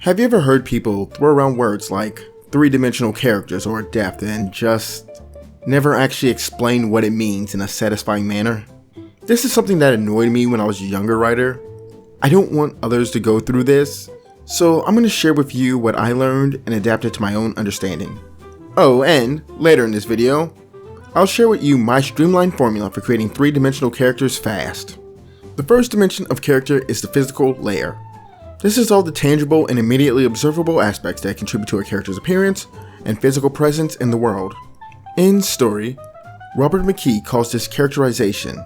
Have you ever heard people throw around words like three-dimensional characters or depth and just never actually explain what it means in a satisfying manner? This is something that annoyed me when I was a younger writer. I don't want others to go through this, so I'm going to share with you what I learned and adapt it to my own understanding. Oh, and later in this video, I'll share with you my streamlined formula for creating three-dimensional characters fast. The first dimension of character is the physical layer. This is all the tangible and immediately observable aspects that contribute to a character's appearance and physical presence in the world. In story, Robert McKee calls this characterization.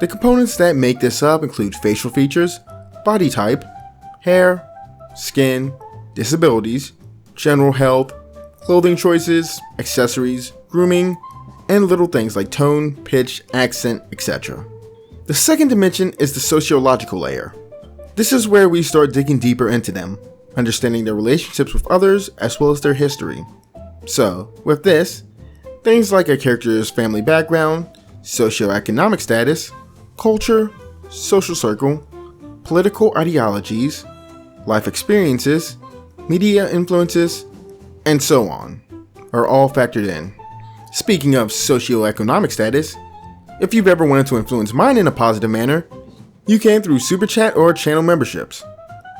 The components that make this up include facial features, body type, hair, skin, disabilities, general health, clothing choices, accessories, grooming, and little things like tone, pitch, accent, etc. The second dimension is the sociological layer. This is where we start digging deeper into them, understanding their relationships with others as well as their history. So, with this, things like a character's family background, socioeconomic status, culture, social circle, political ideologies, life experiences, media influences, and so on, are all factored in. Speaking of socioeconomic status, if you've ever wanted to influence mine in a positive manner, you can through Super Chat or channel memberships.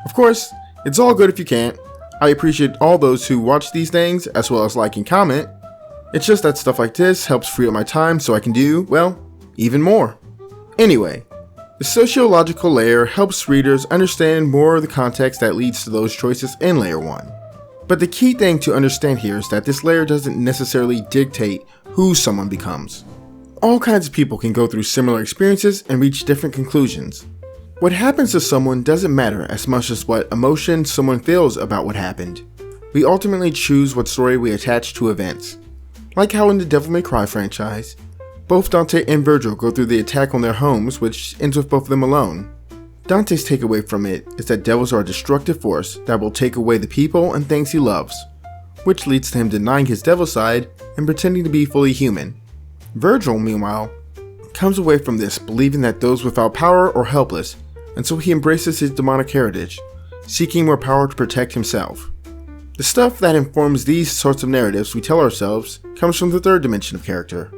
Of course, it's all good if you can't. I appreciate all those who watch these things as well as like and comment. It's just that stuff like this helps free up my time so I can do, well, even more. Anyway, the sociological layer helps readers understand more of the context that leads to those choices in layer 1. But the key thing to understand here is that this layer doesn't necessarily dictate who someone becomes. All kinds of people can go through similar experiences and reach different conclusions. What happens to someone doesn't matter as much as what emotion someone feels about what happened. We ultimately choose what story we attach to events. Like how in the Devil May Cry franchise, both Dante and Virgil go through the attack on their homes, which ends with both of them alone. Dante's takeaway from it is that devils are a destructive force that will take away the people and things he loves, which leads to him denying his devil side and pretending to be fully human. Virgil, meanwhile, comes away from this believing that those without power are helpless, and so he embraces his demonic heritage, seeking more power to protect himself. The stuff that informs these sorts of narratives we tell ourselves comes from the third dimension of character,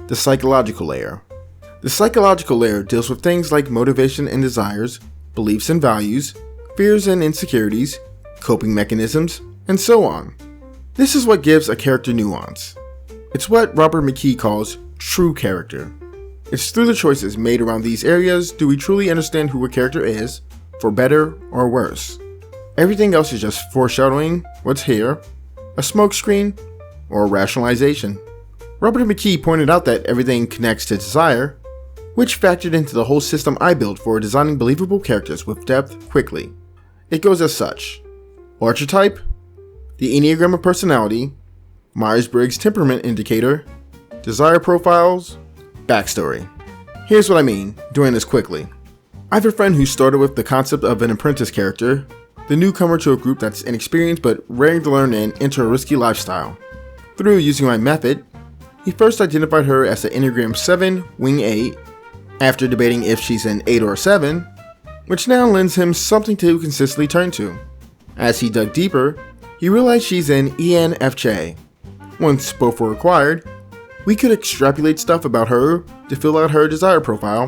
the psychological layer. The psychological layer deals with things like motivation and desires, beliefs and values, fears and insecurities, coping mechanisms, and so on. This is what gives a character nuance. It's what Robert McKee calls true character. It's through the choices made around these areas do we truly understand who a character is, for better or worse. Everything else is just foreshadowing what's here, a smokescreen, or a rationalization. Robert McKee pointed out that everything connects to desire, which factored into the whole system I built for designing believable characters with depth quickly. It goes as such: archetype, the Enneagram of personality, Myers-Briggs temperament indicator, desire profiles, backstory. Here's what I mean, doing this quickly. I have a friend who started with the concept of an apprentice character, the newcomer to a group that's inexperienced but ready to learn and enter a risky lifestyle. Through using my method, he first identified her as the Enneagram 7, Wing 8, after debating if she's an 8 or a 7, which now lends him something to consistently turn to. As he dug deeper, he realized she's an ENFJ. Once both were acquired, we could extrapolate stuff about her to fill out her desire profile,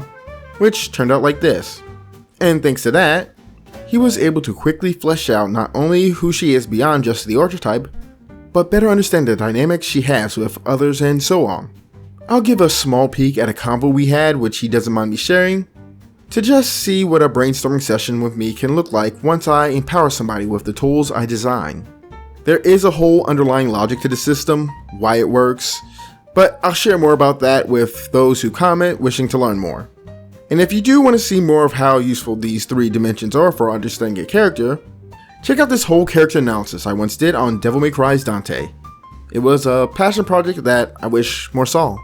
which turned out like this. And thanks to that, he was able to quickly flesh out not only who she is beyond just the archetype, but better understand the dynamics she has with others and so on. I'll give a small peek at a convo we had, which he doesn't mind me sharing, to just see what a brainstorming session with me can look like once I empower somebody with the tools I design. There is a whole underlying logic to the system, why it works, but I'll share more about that with those who comment wishing to learn more. And if you do want to see more of how useful these three dimensions are for understanding a character, check out this whole character analysis I once did on Devil May Cry's Dante. It was a passion project that I wish more saw.